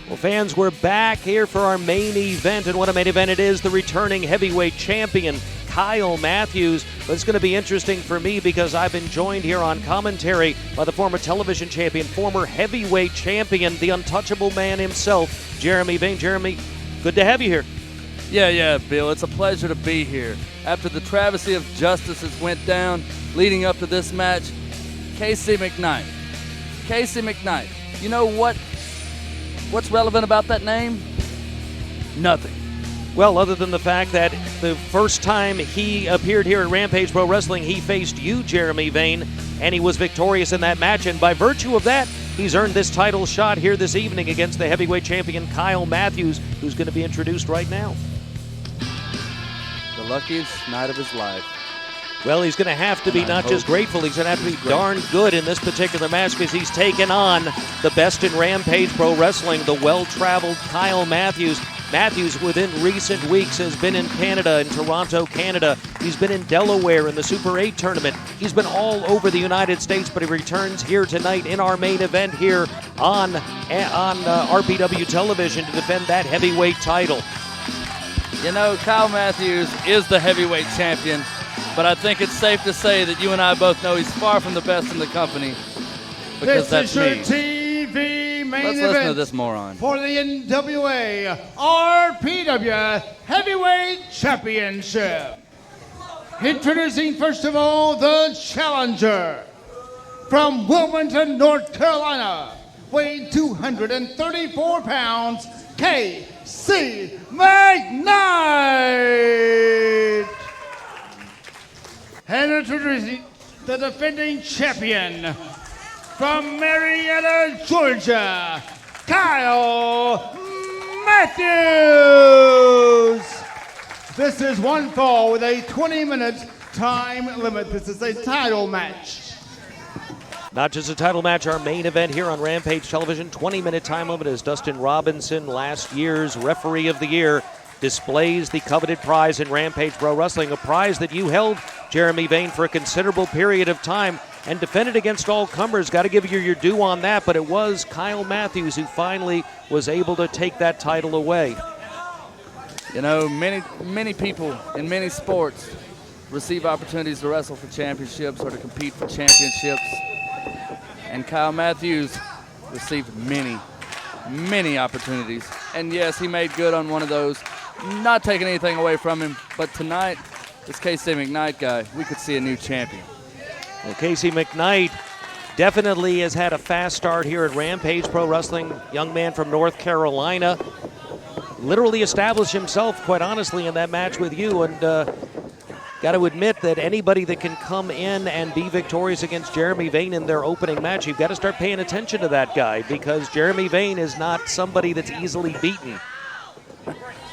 Well, fans, we're back here for our main event, and what a main event it is, the returning heavyweight champion, Kyle Matthews. But it's going to be interesting for me because I've been joined here on commentary by the former television champion, former heavyweight champion, the untouchable man himself, Jeremy Vane. Jeremy, good to have you here. Yeah, Bill, it's a pleasure to be here. After the travesty of justices went down leading up to this match, Casey McKnight. You know what's relevant about that name? Nothing. Well, other than the fact that the first time he appeared here at Rampage Pro Wrestling, he faced you, Jeremy Vane, and he was victorious in that match. And by virtue of that, he's earned this title shot here this evening against the heavyweight champion, Kyle Matthews, who's going to be introduced right now. The luckiest night of his life. Well, he's going to have to be not just grateful, he's going to have to be darn good in this particular match because he's taken on the best in Rampage Pro Wrestling, the well-traveled Kyle Matthews. Matthews, within recent weeks, has been in Canada, in Toronto, Canada. He's been in Delaware in the Super 8 tournament. He's been all over the United States, but he returns here tonight in our main event here on RPW television to defend that heavyweight title. You know, Kyle Matthews is the heavyweight champion, but I think it's safe to say that you and I both know he's far from the best in the company because this that's is your me. TV main Let's event listen to this moron. for the NWA RPW Heavyweight Championship. Introducing first of all the challenger from Wilmington, North Carolina, weighing 234 pounds, Casey McKnight. And introducing the defending champion from Marietta, Georgia, Kyle Matthews. This is one fall with a 20-minute time limit. This is a title match. Not just a title match, our main event here on Rampage Television. 20-minute time limit as Dustin Robinson, last year's referee of the year, displays the coveted prize in Rampage Pro Wrestling, a prize that you held, Jeremy Vane, for a considerable period of time and defended against all comers. Got to give you your due on that, but it was Kyle Matthews who finally was able to take that title away. You know, many people in many sports receive opportunities to wrestle for championships or to compete for championships. And Kyle Matthews received many opportunities. And yes, he made good on one of those, not taking anything away from him. But tonight, this Casey McKnight guy, we could see a new champion. Well, Casey McKnight definitely has had a fast start here at Rampage Pro Wrestling. Young man from North Carolina. Literally established himself, quite honestly, in that match with you. And got to admit that anybody that can come in and be victorious against Jeremy Vane in their opening match, you've got to start paying attention to that guy because Jeremy Vane is not somebody that's easily beaten.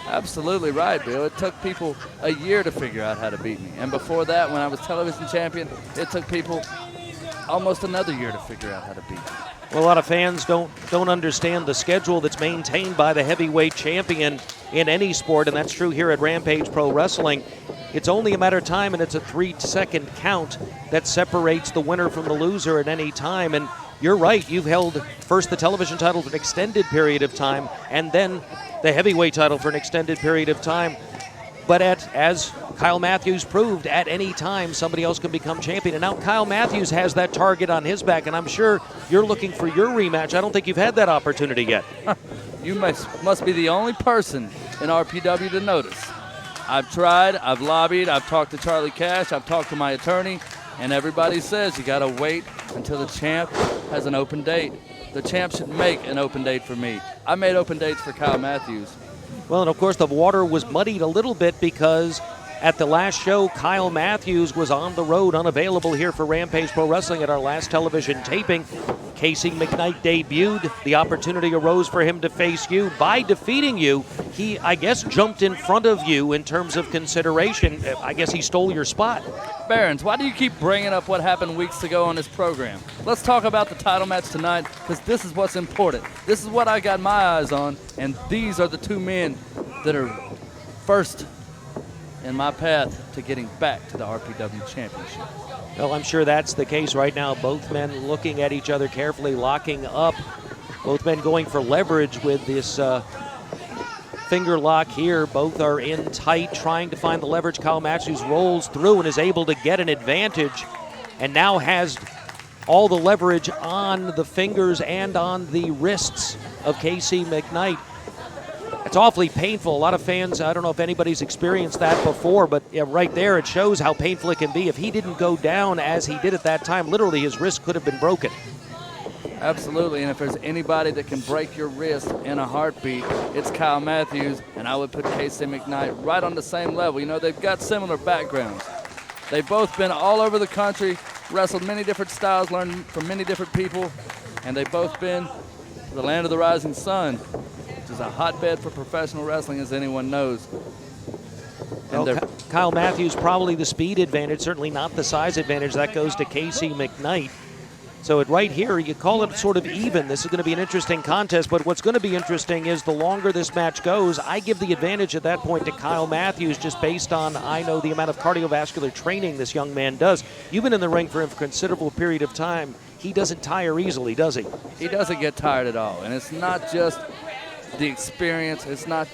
Absolutely right, Bill. It took people a year to figure out how to beat me. And before that, when I was television champion, it took people almost another year to figure out how to beat me. Well, a lot of fans don't understand the schedule that's maintained by the heavyweight champion in any sport, and that's true here at Rampage Pro Wrestling. It's only a matter of time, and it's a 3-second count that separates the winner from the loser at any time. And you're right, you've held first the television title for an extended period of time, and then the heavyweight title for an extended period of time. But as Kyle Matthews proved, at any time somebody else can become champion. And now Kyle Matthews has that target on his back, and I'm sure you're looking for your rematch. I don't think you've had that opportunity yet. You must be the only person in RPW to notice. I've tried, I've lobbied, I've talked to Charlie Cash, I've talked to my attorney, and everybody says you got to wait until the champ has an open date. The champ should make an open date for me. I made open dates for Kyle Matthews. Well, and of course the water was muddied a little bit because at the last show, Kyle Matthews was on the road, unavailable here for Rampage Pro Wrestling at our last television taping. Casey McKnight debuted. The opportunity arose for him to face you. By defeating you, he, I guess, jumped in front of you in terms of consideration. I guess he stole your spot. Behrens, why do you keep bringing up what happened weeks ago on this program? Let's talk about the title match tonight, because this is what's important. This is what I got my eyes on, and these are the two men that are first in my path to getting back to the RPW Championship. Well, I'm sure that's the case right now. Both men looking at each other carefully, locking up. Both men going for leverage with this finger lock here. Both are in tight, trying to find the leverage. Kyle Matthews rolls through and is able to get an advantage, and now has all the leverage on the fingers and on the wrists of Casey McKnight. It's awfully painful. A lot of fans, I don't know if anybody's experienced that before, but yeah, right there it shows how painful it can be. If he didn't go down as he did at that time, literally his wrist could have been broken. Absolutely, and if there's anybody that can break your wrist in a heartbeat, it's Kyle Matthews, and I would put Casey McKnight right on the same level. You know, they've got similar backgrounds. They've both been all over the country, wrestled many different styles, learned from many different people, and they've both been to the land of the rising sun, which is a hotbed for professional wrestling, as anyone knows. Well, Kyle Matthews probably the speed advantage, certainly not the size advantage. That goes to Casey McKnight. So right here, you call it sort of even. This is going to be an interesting contest, but what's going to be interesting is the longer this match goes, I give the advantage at that point to Kyle Matthews just based on, I know, the amount of cardiovascular training this young man does. You've been in the ring for him for a considerable period of time. He doesn't tire easily, does he? He doesn't get tired at all, and it's not just the experience, it's not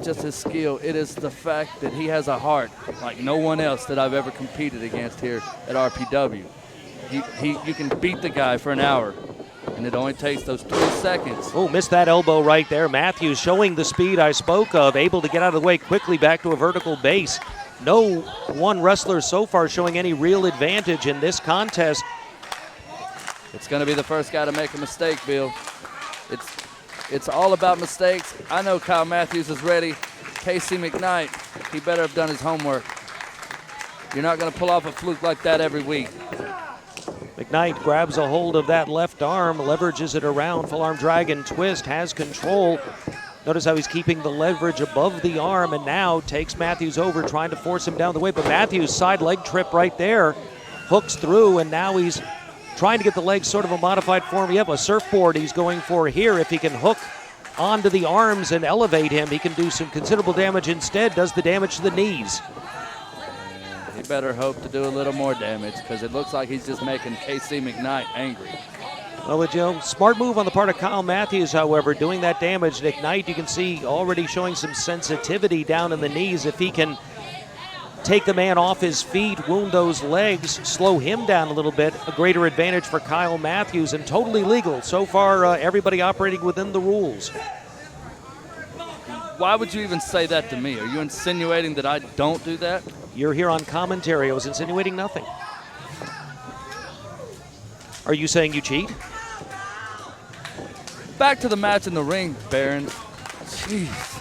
just his skill, it is the fact that he has a heart like no one else that I've ever competed against here at RPW. You can beat the guy for an hour, and it only takes those 3 seconds. Oh, missed that elbow right there. Matthews showing the speed I spoke of, able to get out of the way quickly back to a vertical base. No one wrestler so far showing any real advantage in this contest. It's going to be the first guy to make a mistake, Bill. It's all about mistakes. I know Kyle Matthews is ready. Casey McKnight, he better have done his homework. You're not going to pull off a fluke like that every week. McKnight grabs a hold of that left arm, leverages it around, full arm dragon twist, has control. Notice how he's keeping the leverage above the arm, and now takes Matthews over, trying to force him down the way. But Matthews, side leg trip right there, hooks through, and now he's trying to get the legs sort of a modified form. Yep, a surfboard he's going for here. If he can hook onto the arms and elevate him, he can do some considerable damage instead, does the damage to the knees. He better hope to do a little more damage, because it looks like he's just making Casey McKnight angry. Well, Joe, smart move on the part of Kyle Matthews, however, doing that damage. McKnight, you can see, already showing some sensitivity down in the knees. If he can take the man off his feet, wound those legs, slow him down a little bit, a greater advantage for Kyle Matthews, and totally legal. So far, everybody operating within the rules. Why would you even say that to me? Are you insinuating that I don't do that? You're here on commentary. I was insinuating nothing. Are you saying you cheat? Back to the match in the ring, Behrens. Jeez.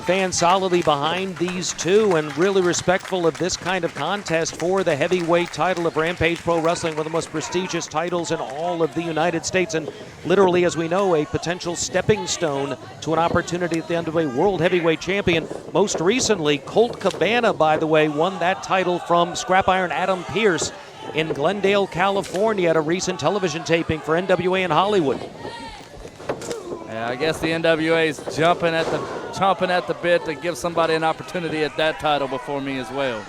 Fans solidly behind these two and really respectful of this kind of contest for the heavyweight title of Rampage Pro Wrestling, one of the most prestigious titles in all of the United States, and literally, as we know, a potential stepping stone to an opportunity at the NWA World Heavyweight Champion. Most recently, Colt Cabana, by the way, won that title from Scrap Iron Adam Pearce in Glendale, California at a recent television taping for NWA in Hollywood. Yeah, I guess the NWA is chomping at the bit to give somebody an opportunity at that title before me as well.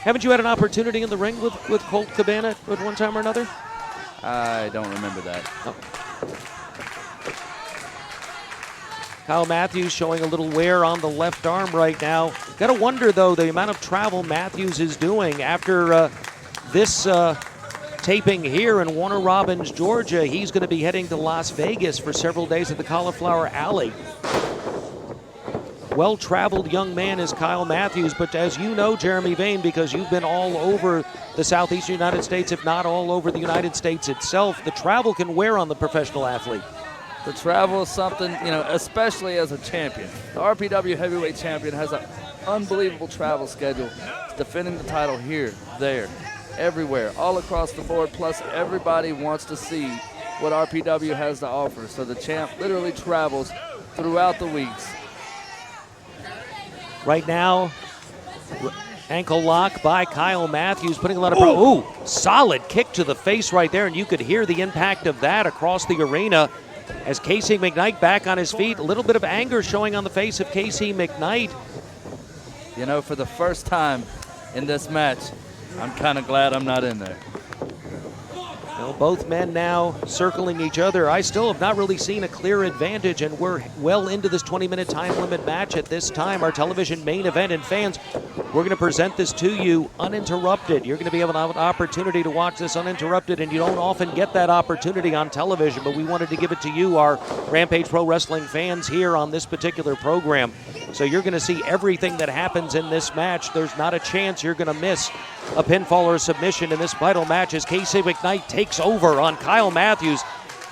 Haven't you had an opportunity in the ring with Colt Cabana at one time or another? I don't remember that. Oh. Kyle Matthews showing a little wear on the left arm right now. Got to wonder, though, the amount of travel Matthews is doing after this taping here in Warner Robins, Georgia. He's going to be heading to Las Vegas for several days at the Cauliflower Alley. Well-traveled young man is Kyle Matthews, but as you know, Jeremy Vane, because you've been all over the southeastern United States, if not all over the United States itself, the travel can wear on the professional athlete. The travel is something, you know, especially as a champion. The RPW heavyweight champion has an unbelievable travel schedule. It's defending the title here, there, everywhere, all across the board, plus everybody wants to see what RPW has to offer. So the champ literally travels throughout the weeks. Right now, ankle lock by Kyle Matthews, putting a lot of pressure. Ooh, solid kick to the face right there, and you could hear the impact of that across the arena as Casey McKnight back on his feet. A little bit of anger showing on the face of Casey McKnight. You know, for the first time in this match, I'm kind of glad I'm not in there. Well, both men now circling each other. I still have not really seen a clear advantage, and we're well into this 20-minute time limit match at this time, our television main event. And fans, we're going to present this to you uninterrupted. You're going to be able to have an opportunity to watch this uninterrupted, and you don't often get that opportunity on television, but we wanted to give it to you, our Rampage Pro Wrestling fans, here on this particular program. So you're going to see everything that happens in this match. There's not a chance you're going to miss a pinfall or a submission in this vital match as Casey McKnight takes over on Kyle Matthews.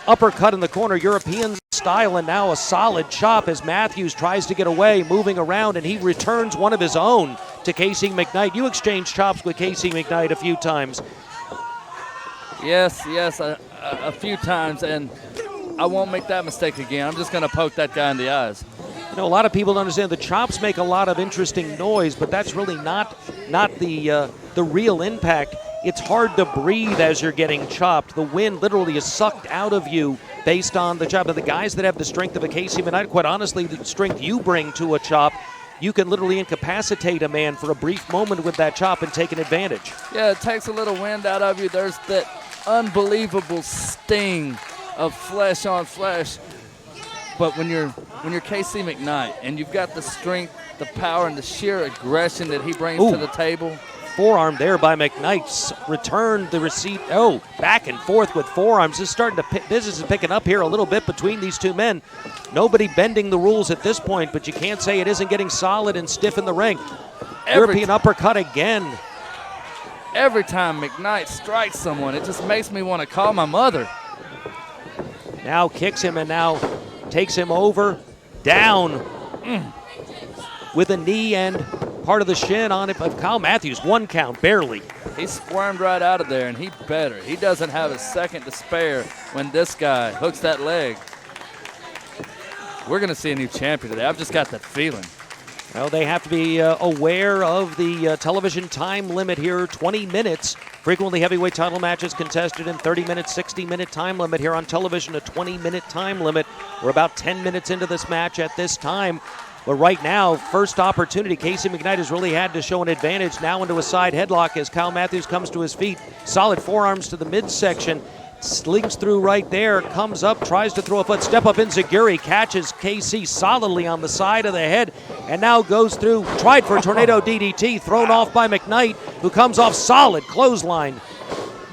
Uppercut in the corner, European style, and now a solid chop as Matthews tries to get away, moving around, and he returns one of his own to Casey McKnight. You exchanged chops with Casey McKnight a few times. Yes, a few times, and I won't make that mistake again. I'm just going to poke that guy in the eyes. You know, a lot of people don't understand the chops make a lot of interesting noise, but that's really not the real impact. It's hard to breathe as you're getting chopped. The wind literally is sucked out of you based on the chop. And the guys that have the strength of a Casey McKnight, quite honestly, the strength you bring to a chop, you can literally incapacitate a man for a brief moment with that chop and take an advantage. Yeah, it takes a little wind out of you. There's that unbelievable sting of flesh on flesh. But when you're Casey McKnight and you've got the strength, the power, and the sheer aggression that he brings to the table. Forearm there by McKnight. Returned the receipt. Oh, back and forth with forearms. This is picking up here a little bit between these two men. Nobody bending the rules at this point, but you can't say it isn't getting solid and stiff in the ring. European uppercut again. Every time McKnight strikes someone, it just makes me want to call my mother. Now kicks him and now takes him over, down with a knee and part of the shin on it of Kyle Matthews. 1 count, barely. He squirmed right out of there, and he better. He doesn't have a second to spare when this guy hooks that leg. We're going to see a new champion today. I've just got that feeling. Well, they have to be aware of the television time limit here, 20 minutes. Frequently heavyweight title matches contested in 30 minutes, 60-minute time limit here on television, a 20-minute time limit. We're about 10 minutes into this match at this time. But right now, first opportunity, Casey McKnight has really had to show an advantage now into a side headlock as Kyle Matthews comes to his feet. Solid forearms to the midsection. Slinks through right there, comes up, tries to throw a foot, step up enziguri, catches KC solidly on the side of the head, and now goes through, tried for a tornado DDT, thrown off by McKnight, who comes off solid clothesline.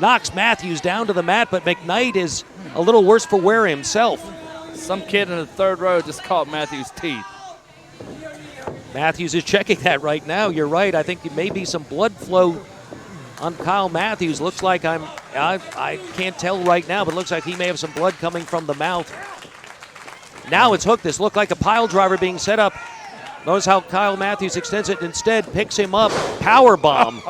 Knocks Matthews down to the mat, but McKnight is a little worse for wear himself. Some kid in the third row just caught Matthews' teeth. Matthews is checking that right now. You're right. I think there may be some blood flow on Kyle Matthews. Looks like I can't tell right now, but looks like he may have some blood coming from the mouth. Now it's hooked. This looked like a pile driver being set up. Notice how Kyle Matthews extends it and instead picks him up. Power bomb.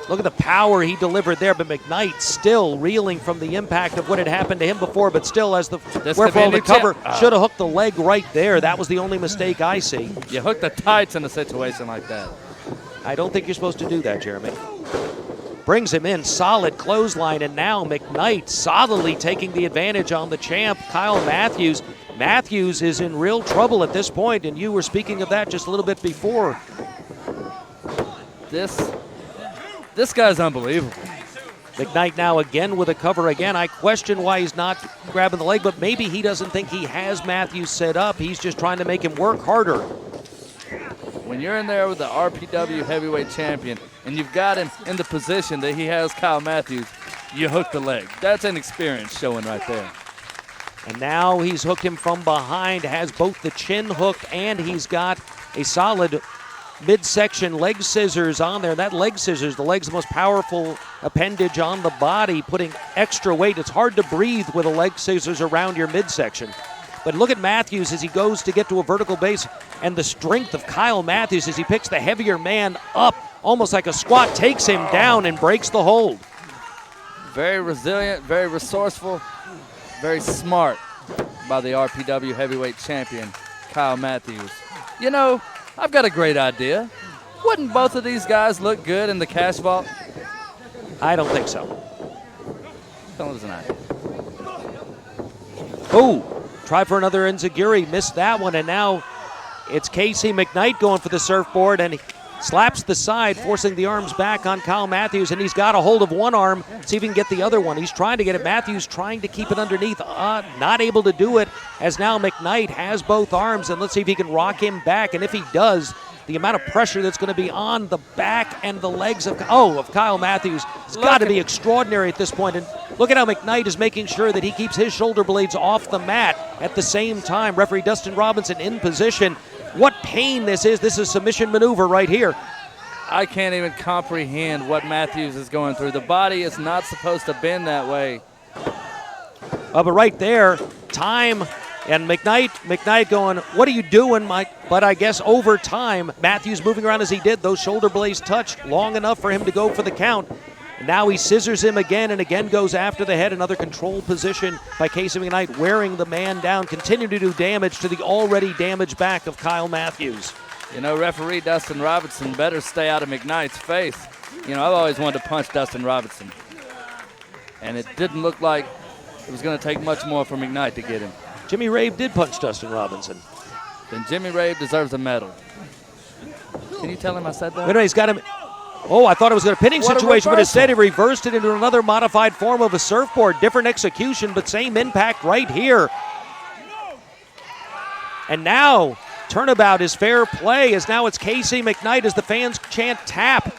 Look at the power he delivered there, but McKnight still reeling from the impact of what had happened to him before, but still as the wherefore the cover should have hooked the leg right there. That was the only mistake I see. You hook the tights in a situation like that. I don't think you're supposed to do that, Jeremy. Brings him in, solid clothesline, and now McKnight solidly taking the advantage on the champ, Kyle Matthews. Matthews is in real trouble at this point, and you were speaking of that just a little bit before. This guy's unbelievable. McKnight now again with a cover again. I question why he's not grabbing the leg, but maybe he doesn't think he has Matthews set up. He's just trying to make him work harder. When you're in there with the RPW heavyweight champion and you've got him in the position that he has Kyle Matthews, you hook the leg. That's an experience showing right there. And now he's hooked him from behind, has both the chin hooked and he's got a solid midsection leg scissors on there. That leg scissors, the leg's the most powerful appendage on the body, putting extra weight. It's hard to breathe with a leg scissors around your midsection. But look at Matthews as he goes to get to a vertical base, and the strength of Kyle Matthews as he picks the heavier man up, almost like a squat, takes him down and breaks the hold. Very resilient, very resourceful, very smart by the RPW heavyweight champion, Kyle Matthews. You know, I've got a great idea. Wouldn't both of these guys look good in the cash vault? I don't think so. Tell us an idea. Oh, try for another enziguri, missed that one, and now it's Casey McKnight going for the surfboard, and slaps the side, forcing the arms back on Kyle Matthews, and he's got a hold of one arm. See if he can get the other one. He's trying to get it. Matthews trying to keep it underneath. Not able to do it, as now McKnight has both arms, and let's see if he can rock him back. And if he does, the amount of pressure that's going to be on the back and the legs of Kyle Matthews has got to be extraordinary at this point. And look at how McKnight is making sure that he keeps his shoulder blades off the mat at the same time. Referee Dustin Robinson in position. What pain this is. This is submission maneuver right here. I can't even comprehend what Matthews is going through. The body is not supposed to bend that way. But right there, time. And McKnight going, what are you doing, Mike? But I guess over time, Matthews moving around as he did, those shoulder blades touched long enough for him to go for the count. And now he scissors him again and again goes after the head. Another control position by Casey McKnight, wearing the man down, continuing to do damage to the already damaged back of Kyle Matthews. You know, referee Dustin Robinson better stay out of McKnight's face. You know, I've always wanted to punch Dustin Robinson. And it didn't look like it was going to take much more for McKnight to get him. Jimmy Rave did punch Dustin Robinson. Then Jimmy Rave deserves a medal. Can you tell him I said that? Wait, he's got him. Oh, I thought it was a pinning situation, but instead he reversed it into another modified form of a surfboard. Different execution, but same impact right here. And now, turnabout is fair play, as now it's Casey McKnight as the fans chant tap.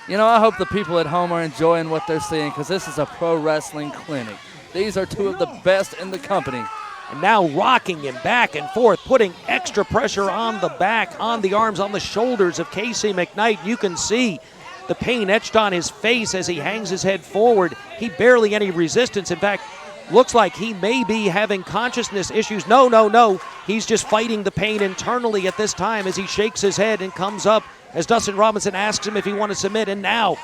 You know, I hope the people at home are enjoying what they're seeing, because this is a pro wrestling clinic. These are two of the best in the company. And now rocking him back and forth, putting extra pressure on the back, on the arms, on the shoulders of Casey McKnight. You can see the pain etched on his face as he hangs his head forward. He barely any resistance. In fact, looks like he may be having consciousness issues. No. He's just fighting the pain internally at this time as he shakes his head and comes up as Dustin Robinson asks him if he wants to submit. And now,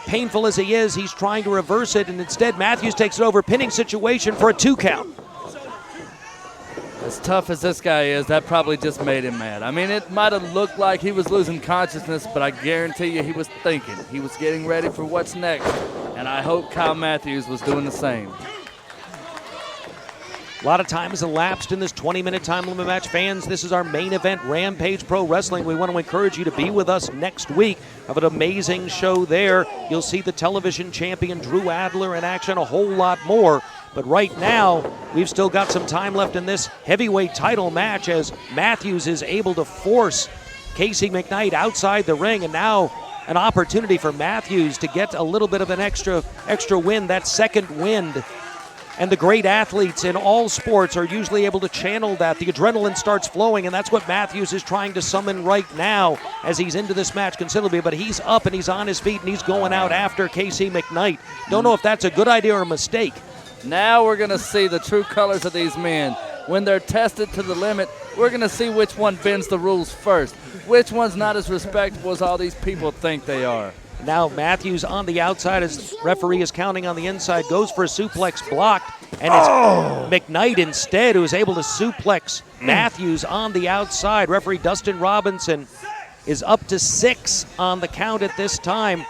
painful as he is, he's trying to reverse it, and instead Matthews takes it over. Pinning situation for a 2 count. As tough as this guy is, that probably just made him mad. I mean, it might have looked like he was losing consciousness, but I guarantee you he was thinking. He was getting ready for what's next, and I hope Kyle Matthews was doing the same. A lot of time has elapsed in this 20-minute time limit match. Fans, this is our main event, Rampage Pro Wrestling. We want to encourage you to be with us next week. Have an amazing show there. You'll see the television champion Drew Adler in action, a whole lot more. But right now, we've still got some time left in this heavyweight title match as Matthews is able to force Casey McKnight outside the ring, and now an opportunity for Matthews to get a little bit of an extra win, that second wind. And the great athletes in all sports are usually able to channel that. The adrenaline starts flowing, and that's what Matthews is trying to summon right now as he's into this match considerably. But he's up and he's on his feet and he's going out after Casey McKnight. Don't know if that's a good idea or a mistake. Now we're going to see the true colors of these men. When they're tested to the limit, we're going to see which one bends the rules first. Which one's not as respectable as all these people think they are. Now Matthews on the outside as referee is counting on the inside, goes for a suplex blocked, and it's McKnight instead who is able to suplex Matthews on the outside. Referee Dustin Robinson is up to 6 on the count at this time.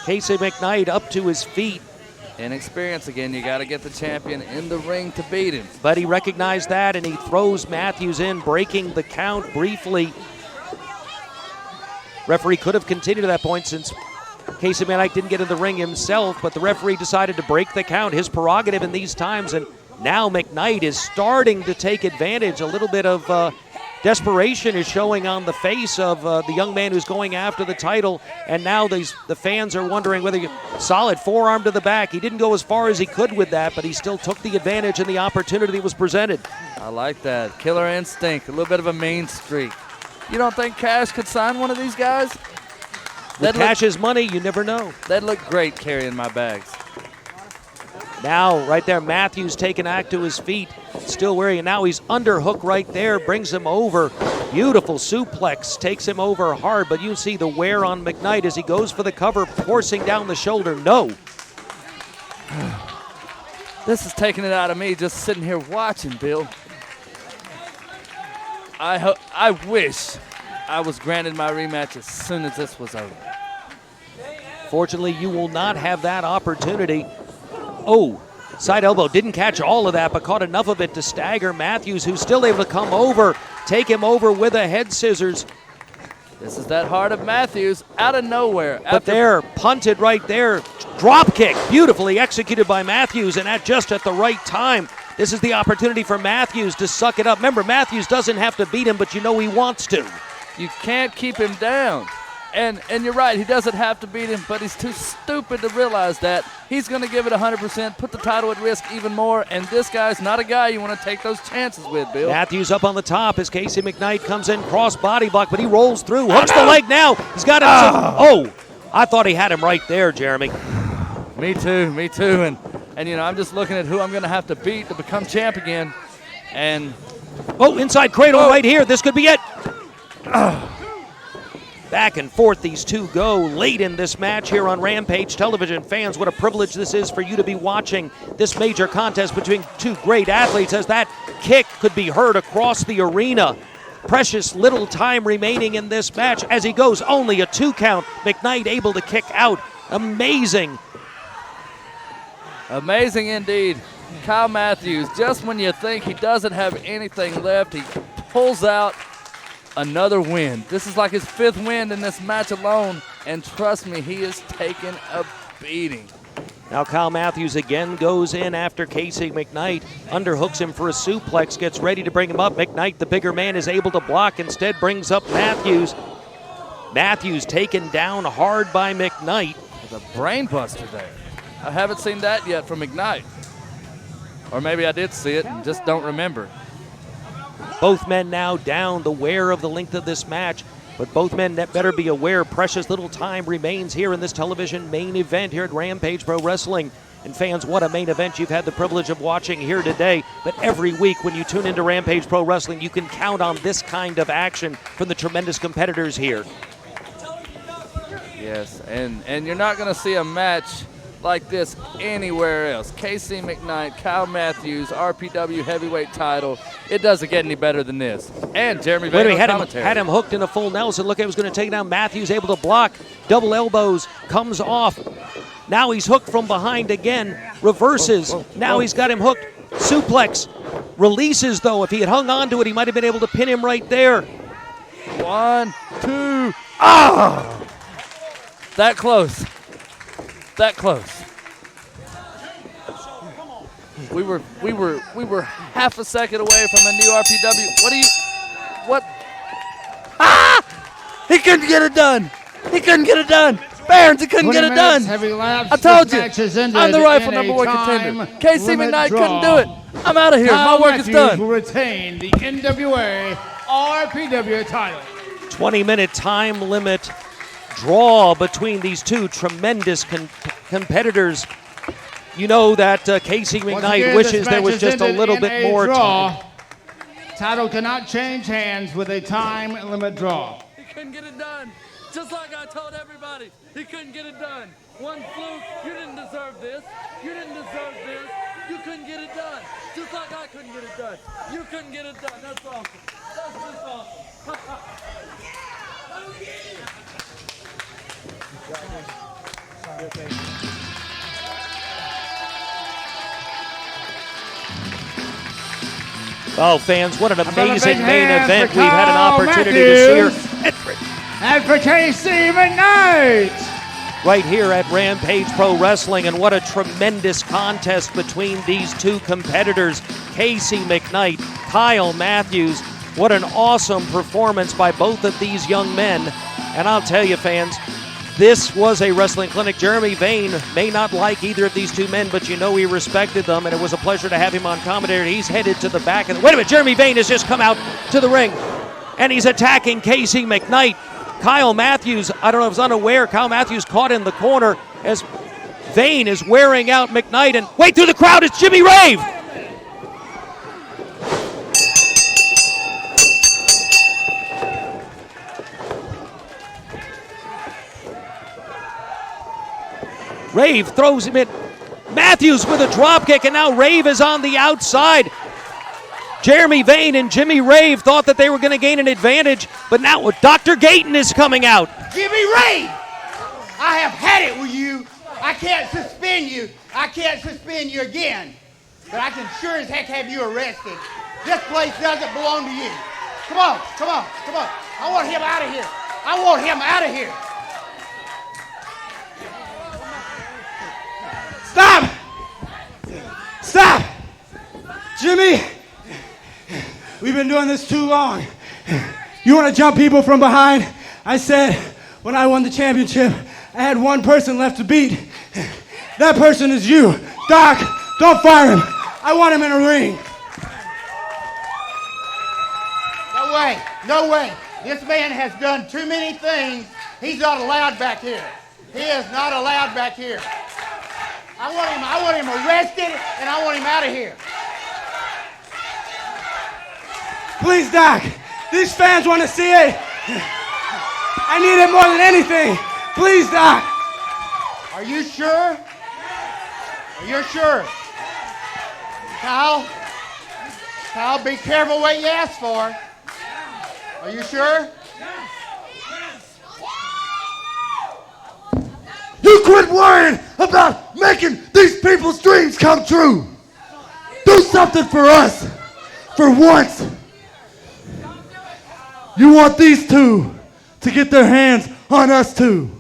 Casey McKnight up to his feet. Inexperience again, you got to get the champion in the ring to beat him. But he recognized that and he throws Matthews in, breaking the count briefly. Referee could have continued to that point since Casey McKnight didn't get in the ring himself, but the referee decided to break the count, his prerogative in these times, and now McKnight is starting to take advantage. A little bit of desperation is showing on the face of the young man who's going after the title, and now the fans are wondering whether solid forearm to the back. He didn't go as far as he could with that, but he still took the advantage and the opportunity that was presented. I like that. Killer instinct, a little bit of a mean streak. You don't think Cash could sign one of these guys? With Cash's money, you never know. They'd look great carrying my bags. Now, right there, Matthews taking act to his feet, still wearing it. Now he's underhook right there, brings him over. Beautiful suplex, takes him over hard, but you see the wear on McKnight as he goes for the cover, forcing down the shoulder. No. This is taking it out of me just sitting here watching, Bill. I wish I was granted my rematch as soon as this was over. Fortunately, you will not have that opportunity. Oh, Side elbow, didn't catch all of that, but caught enough of it to stagger Matthews, who's still able to come over, take him over with a head scissors. This is that heart of Matthews out of nowhere. But there, punted right there. Drop kick, beautifully executed by Matthews, and just at the right time. This is the opportunity for Matthews to suck it up. Remember, Matthews doesn't have to beat him, but you know he wants to. You can't keep him down. And you're right, he doesn't have to beat him, but he's too stupid to realize that. He's going to give it 100%, put the title at risk even more, and this guy's not a guy you want to take those chances with, Bill. Matthews up on the top as Casey McKnight comes in, cross body block, but he rolls through, hooks the leg now. He's got him. I thought he had him right there, Jeremy. Me too. And you know, I'm just looking at who I'm going to have to beat to become champ again. And inside cradle right here. This could be it. Back and forth these two go late in this match here on Rampage Television. Fans, what a privilege this is for you to be watching this major contest between two great athletes, as that kick could be heard across the arena. Precious little time remaining in this match as he goes only a 2 count. McKnight able to kick out. Amazing. Amazing indeed. Kyle Matthews, just when you think he doesn't have anything left, he pulls out another win. This is like his 5th win in this match alone, and trust me, he is taking a beating. Now Kyle Matthews again goes in after Casey McKnight, underhooks him for a suplex, gets ready to bring him up. McKnight, the bigger man, is able to block, instead brings up Matthews. Matthews taken down hard by McKnight. With a brain buster there. I haven't seen that yet from McKnight. Or maybe I did see it and just don't remember. Both men now down, aware of the length of this match, but both men better be aware precious little time remains here in this television main event here at Rampage Pro Wrestling. And fans, what a main event you've had the privilege of watching here today. But every week when you tune into Rampage Pro Wrestling, you can count on this kind of action from the tremendous competitors here. Yes, and you're not going to see a match like this anywhere else. Casey McKnight, Kyle Matthews, RPW heavyweight title. It doesn't get any better than this. And Jeremy Behrens had him hooked in a full Nelson. Look, he was going to take down Matthews, able to block. Double elbows, comes off. Now he's hooked from behind again. Reverses. Now he's got him hooked. Suplex. Releases, though. If he had hung on to it, he might have been able to pin him right there. 1, 2. That close. That close. We were half a second away from a new RPW. What? He couldn't get it done. Behrens, he couldn't get it done. I told you. I'm the rightful #1 contender. Casey McKnight couldn't do it. I'm out of here. My work is done. Will retain the NWA RPW title. 20-minute time limit draw between these two tremendous competitors. You know that Casey McKnight wishes there was just a little bit more time. Title cannot change hands with a time limit draw. He couldn't get it done. Just like I told everybody, he couldn't get it done. One fluke, you didn't deserve this. You didn't deserve this. You couldn't get it done. Just like I couldn't get it done. You couldn't get it done. That's awesome. That's just awesome. Oh, fans, what an amazing main event we've had an opportunity to see here. And for Casey McKnight. Right here at Rampage Pro Wrestling, and what a tremendous contest between these two competitors, Casey McKnight, Kyle Matthews. What an awesome performance by both of these young men. And I'll tell you, fans, this was a wrestling clinic. Jeremy Vane may not like either of these two men, but you know he respected them, and it was a pleasure to have him on commentary. He's headed to the back of the... Wait a minute, Jeremy Vane has just come out to the ring, and he's attacking Casey McKnight. Kyle Matthews, I don't know if he's unaware, Kyle Matthews caught in the corner as Vane is wearing out McKnight, and wait through the crowd, it's Jimmy Rave! Rave throws him in. Matthews with a drop kick, and now Rave is on the outside. Jeremy Vane and Jimmy Rave thought that they were going to gain an advantage, but now Dr. Gayton is coming out. Jimmy Rave, I have had it with you. I can't suspend you. I can't suspend you again. But I can sure as heck have you arrested. This place doesn't belong to you. Come on, come on, come on. I want him out of here. I want him out of here. Stop! Stop! Jimmy, we've been doing this too long. You want to jump people from behind? I said when I won the championship, I had one person left to beat. That person is you. Doc, don't fire him. I want him in a ring. No way, no way. This man has done too many things. He's not allowed back here. He is not allowed back here. I want him arrested, and I want him out of here. Please, Doc. These fans want to see it. I need it more than anything. Please, Doc. Are you sure? Are you sure? Kyle, be careful what you ask for. Are you sure? You quit worrying about making these people's dreams come true. Do something for us, for once. You want these two to get their hands on us too.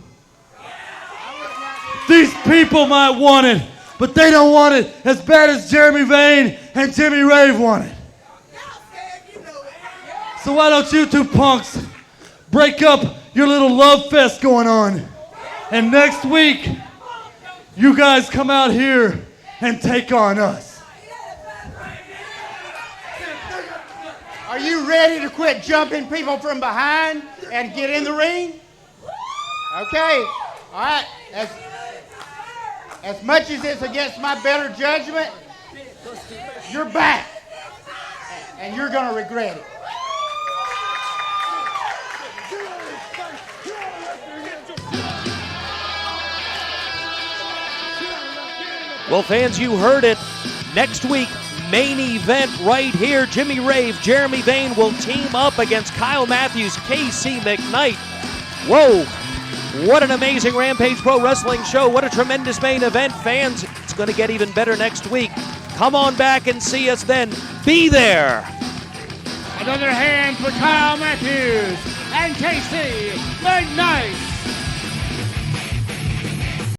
These people might want it, but they don't want it as bad as Jeremy Vane and Jimmy Rave want it. So why don't you two punks break up your little love fest going on, and next week you guys come out here and take on us. Are you ready to quit jumping people from behind and get in the ring? Okay, all right. As much as it's against my better judgment, you're back, and you're going to regret it. Well, fans, you heard it. Next week, main event right here. Jimmy Rave, Jeremy Vane will team up against Kyle Matthews, KC McKnight. Whoa, what an amazing Rampage Pro Wrestling show. What a tremendous main event, fans. It's going to get even better next week. Come on back and see us then. Be there. Another hand for Kyle Matthews and KC McKnight.